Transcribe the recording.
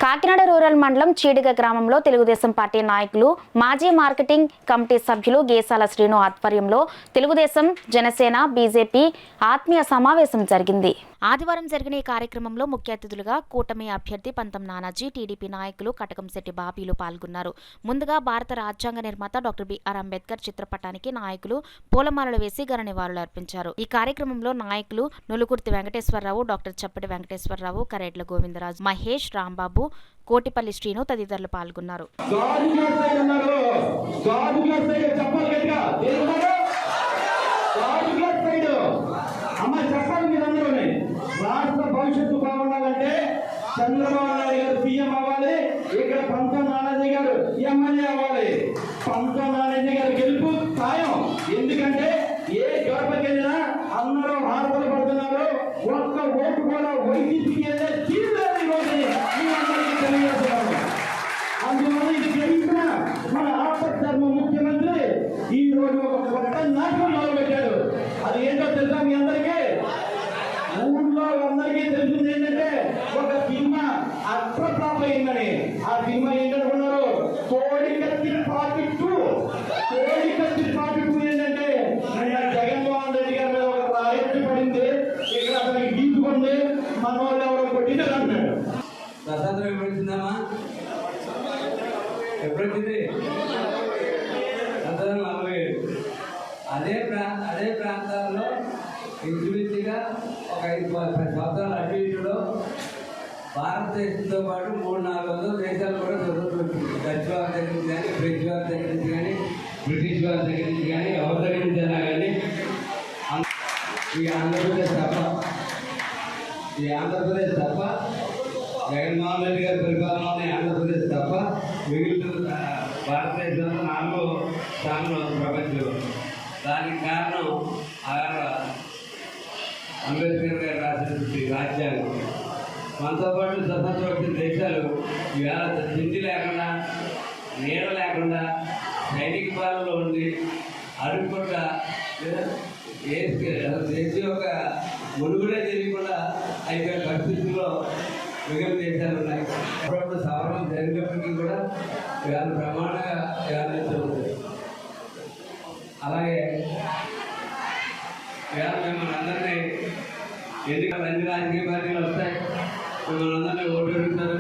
Kakinada rural మండలం చీడిగ గ్రామంలో Telugu Desam party నాయకులు మాజీ మార్కెటింగ్ కమిటీ సభ్యులు గేసాల శ్రీను ఆధ్వర్యంలో తెలుగుదేశం జనసేన బీజేపీ ఆత్మీయ సమావేశం జరిగింది. ఆదివారం జరిగిన ఈ కార్యక్రమంలో ముఖ్య అతిథులుగా కూటమి అభ్యర్థి పంతం నానాజీ, టీడీపీ నాయకులు కటకంశెట్టి బాబీలు పాల్గొన్నారు. ముందుగా భారత రాజ్యాంగ నిర్మాత డాక్టర్ బిఆర్ అంబేద్కర్ చిత్రపటానికి నాయకులు పూలమాలలు వేసి ఘన నివాళులు అర్పించారు. ఈ కార్యక్రమంలో నాయకులు నులుకుర్తి వెంకటేశ్వరరావు, డాక్టర్ చప్పటి వెంకటేశ్వరరావు, కరేడ్ల గోవిందరాజు, మహేష్, రాంబాబు, కోటిపల్లి శ్రీను తదితరులు పాల్గొన్నారు. రాష్ట్ర భవిష్యత్తు బాగుండాలంటే చంద్రబాబు నాయుడు గారు సీఎం అవ్వాలి, ఇక్కడ పంతం నానాజీ గారు ఎమ్మెల్యే అవ్వాలి. పంతం నానాజీ గారు గెలుపు ఖాయం. ఎందుకంటే ఏ గడపకి వెళ్ళినా అందరూ వార్తలు పడుతున్నారు. ఒక్క ఓటు కూడా వైసీపీకి వెళ్ళే తీరులేదు ఈరోజు అందరికీ తెలియజేస్తున్నారు. అందువల్ల ఇది గెలిచిన మన ఆపద్ధర్మ ముఖ్యమంత్రి ఈ రోజు ఒక కొత్త నాటకం మొదలుపెట్టాడు. అది ఏంటో తెలుసా మీ అందరికీ? ఊళ్ళో అందరికీ తెలిసింది ఏంటంటే ఒక సినిమా అప్రతాప్ అయిందని. ఆ సినిమా ఏంటనుకున్నారు? కోడికత్తి పార్ట్ 2. కోడికత్తి పార్ట్ 2 ఏంటంటే జగన్మోహన్ రెడ్డి గారి మీద ఒక రాయత్తి పడింది, ఇక్కడ అతనికి తీసుకుంది, మన వాళ్ళు ఎవరో కొట్టినారు అంటాడు. స్వతంత్రం ఎప్పుడు వచ్చిందమ్మా? ఎప్పుడు వచ్చింది? 1947. అదే ప్రాంతాల్లో ఇంచుమించుగా ఒక 5-10 సంవత్సరాల అటు ఇటులో భారతదేశంతో పాటు 300-400 దేశాలు కూడా స్వతంత్రం వచ్చింది. డచ్ వారి దగ్గర నుంచి కానీ, ఫ్రెంచ్ వారి దగ్గర నుంచి కానీ, బ్రిటిష్ వారి దగ్గర నుంచి కానీ, ఎవరి దగ్గర నుంచి అయినా కానీ ఈ ఆంధ్రప్రదేశ్ తప్ప జగన్మోహన్ రెడ్డి గారి పరిపాలనలోనే ఆంధ్రప్రదేశ్ తప్ప మిగిలిన భారతదేశంలో 4వ స్థానంలో ప్రపంచంలో. దానికి కారణం అంబేద్కర్ గారు రాసినటువంటి రాజ్యాంగం. మనతో పాటు స్వతంత్రం వచ్చిన దేశాలు ఇవాళ తిండి లేకుండా, నీడ లేకుండా, సైనిక పాలనలో ఉండి అడుగుకుండా దేశం యొక్క మునుగుడే తెలియకుండా అయిపోయిన పరిస్థితుల్లో మిగిలిన దేశాలు ఉన్నాయి. అప్పుడప్పుడు సవరణ జరిగినప్పటికీ కూడా ఇవాళ ప్రమాణంగా జరుగుతుంది. అలాగే ఇవాళ మిమ్మల్ని అందరినీ ఎన్నికలు అన్ని రాజకీయ పార్టీలు వస్తాయి, మిమ్మల్ని అందరినీ ఓటు అడుగుతారు.